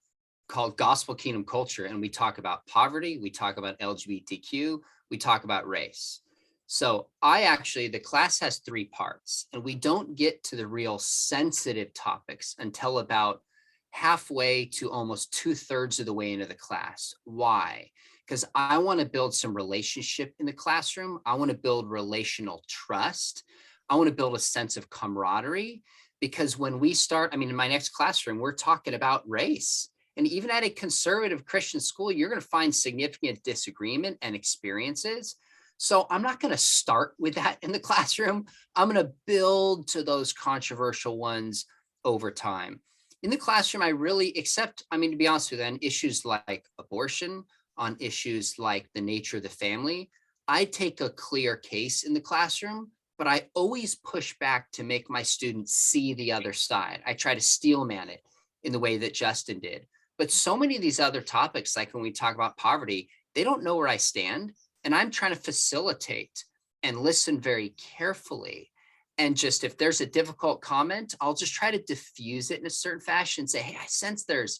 called Gospel Kingdom Culture, and we talk about poverty, we talk about LGBTQ, we talk about race. So the class has 3 parts, and we don't get to the real sensitive topics until about halfway to almost 2/3 of the way into the class. Why? Because I want to build some relationship in the classroom. I want to build relational trust. I want to build a sense of camaraderie, because when we start, in my next classroom, we're talking about race. And even at a conservative Christian school, you're going to find significant disagreement and experiences. So I'm not going to start with that in the classroom. I'm going to build to those controversial ones over time. In the classroom, I really accept, to be honest with you, on issues like abortion, on issues like the nature of the family, I take a clear case in the classroom, but I always push back to make my students see the other side. I try to steelman it in the way that Justin did. But so many of these other topics, like when we talk about poverty, they don't know where I stand. And I'm trying to facilitate and listen very carefully. And just, if there's a difficult comment, I'll just try to diffuse it in a certain fashion and say, hey, I sense there's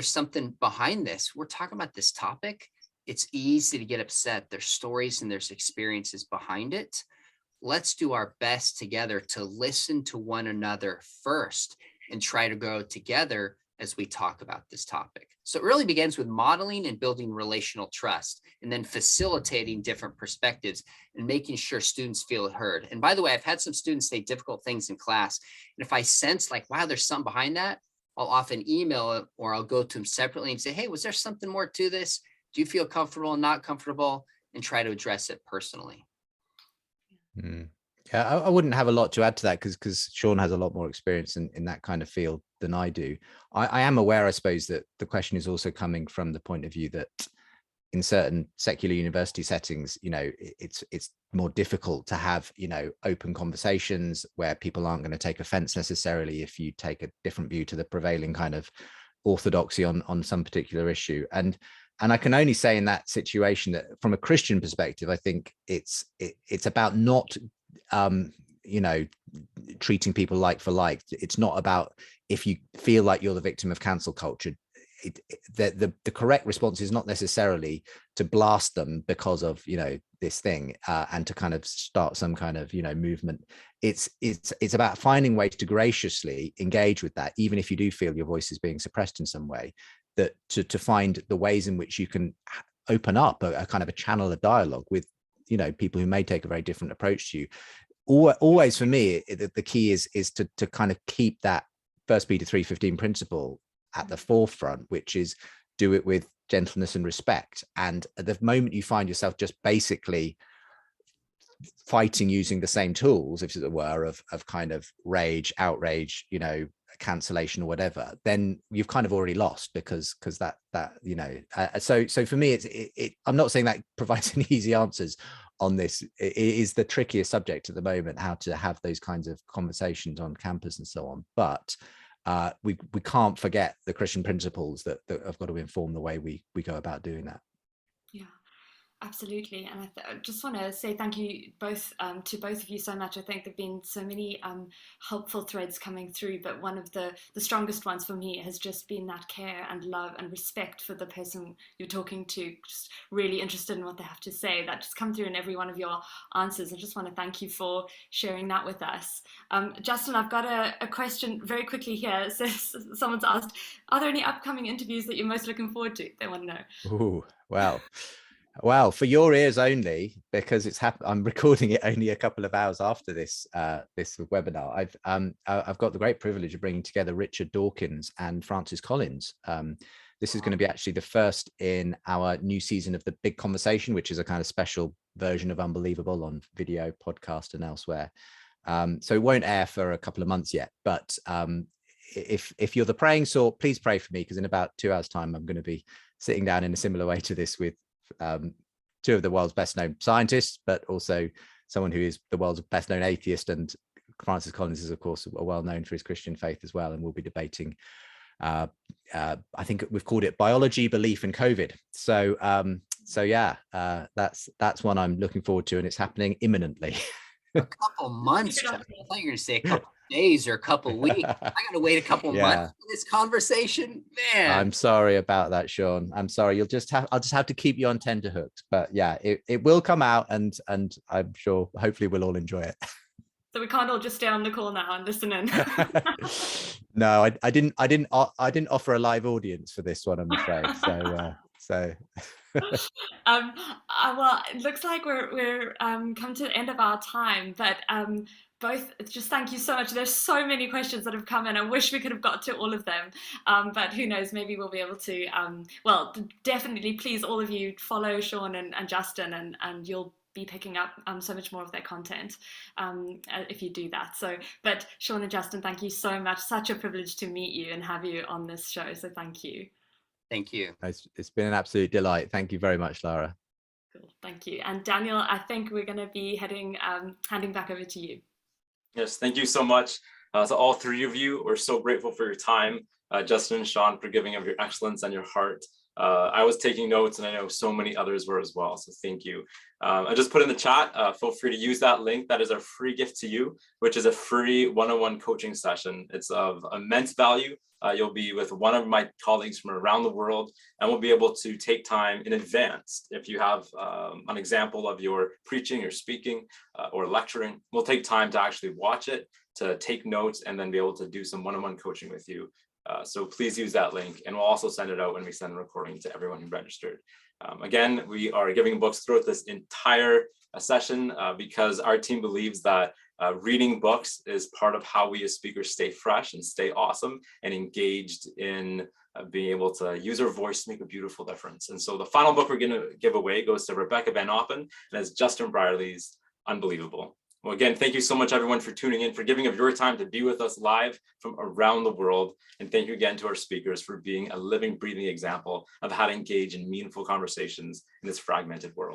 something behind this. We're talking about this topic. It's easy to get upset. There's stories and there's experiences behind it. Let's do our best together to listen to one another first and try to grow together as we talk about this topic. So it really begins with modeling and building relational trust, and then facilitating different perspectives and making sure students feel heard. And by the way, I've had some students say difficult things in class, and if I sense like, wow, there's something behind that, I'll often email it, or I'll go to them separately and say, hey, was there something more to this? Do you feel comfortable and not comfortable? And try to address it personally. Yeah, I wouldn't have a lot to add to that, because Sean has a lot more experience in that kind of field than I do. I am aware, I suppose, that the question is also coming from the point of view that in certain secular university settings, it's more difficult to have, open conversations where people aren't going to take offense necessarily if you take a different view to the prevailing kind of orthodoxy on some particular issue. And I can only say in that situation that from a Christian perspective, I think it's about not treating people like for like. It's not about, if you feel like you're the victim of cancel culture, the correct response is not necessarily to blast them because of this thing and to kind of start some kind of movement. It's about finding ways to graciously engage with that, even if you do feel your voice is being suppressed in some way, that to find the ways in which you can open up a kind of a channel of dialogue with people who may take a very different approach to you. Always for me, the key is to kind of keep that 1 Peter 3:15 principle at the forefront, which is do it with gentleness and respect. And at the moment you find yourself just basically fighting using the same tools, if it were, of kind of rage, outrage, cancellation or whatever, then you've kind of already lost, because that so for me, I'm not saying that provides any easy answers on this. It is the trickiest subject at the moment, how to have those kinds of conversations on campus and so on. But we can't forget the Christian principles that have got to inform the way we go about doing that. Yeah, absolutely. And I just want to say thank you both to both of you so much. I think there have been so many helpful threads coming through, but one of the strongest ones for me has just been that care and love and respect for the person you're talking to, just really interested in what they have to say. That just come through in every one of your answers. I just want to thank you for sharing that with us. Justin, I've got a question very quickly here. So someone's asked, are there any upcoming interviews that you're most looking forward to? They want to know. Ooh, well. Well, for your ears only, because I'm recording it only a couple of hours after this this webinar. I've got the great privilege of bringing together Richard Dawkins and Francis Collins. This is going to be actually the first in our new season of the Big Conversation, which is a kind of special version of Unbelievable on video, podcast, and elsewhere. So it won't air for a couple of months yet, but if you're the praying sort, please pray for me, because in about 2 hours' time, I'm going to be sitting down in a similar way to this with two of the world's best known scientists, but also someone who is the world's best known atheist. And Francis Collins is, of course, well known for his Christian faith as well. And we'll be debating, I think we've called it biology, belief, and COVID. So yeah, that's one I'm looking forward to, and it's happening imminently. A couple months. I thought you were going to say a couple days or a couple weeks. I got to wait a couple months for this conversation, man. I'm sorry about that, Sean. I'm sorry. I'll just have to keep you on tenterhooks. But yeah, it will come out, and I'm sure hopefully we'll all enjoy it. So we can't all just stay on the call now and listen in. No, I didn't offer a live audience for this one, I'm afraid. So. Well, it looks like we're come to the end of our time, but both, just thank you so much. There's so many questions that have come in. I wish we could have got to all of them, but who knows, maybe we'll be able to. Well, definitely, please, all of you, follow Sean and Justin, and you'll be picking up so much more of their content if you do that. So, but Sean and Justin, thank you so much. Such a privilege to meet you and have you on this show. So thank you. Thank you. It's been an absolute delight. Thank you very much, Lara. Cool. Thank you. And Daniel, I think we're going to be handing back over to you. Yes, thank you so much to all three of you. We're so grateful for your time, Justin and Sean, for giving of your excellence and your heart. I was taking notes, and I know so many others were as well, so thank you. I just put in the chat, feel free to use that link. That is our free gift to you, which is a free one-on-one coaching session. It's of immense value. You'll be with one of my colleagues from around the world, and we'll be able to take time in advance. If you have an example of your preaching or speaking or lecturing, we'll take time to actually watch it, to take notes, and then be able to do some one-on-one coaching with you. So please use that link, and we'll also send it out when we send the recording to everyone who registered. Again, we are giving books throughout this entire session because our team believes that reading books is part of how we as speakers stay fresh and stay awesome and engaged in being able to use our voice to make a beautiful difference. And so the final book we're going to give away goes to Rebecca Van Oppen, and it's Justin Brierley's Unbelievable. Well, again, thank you so much, everyone, for tuning in, for giving of your time to be with us live from around the world. And thank you again to our speakers for being a living, breathing example of how to engage in meaningful conversations in this fragmented world.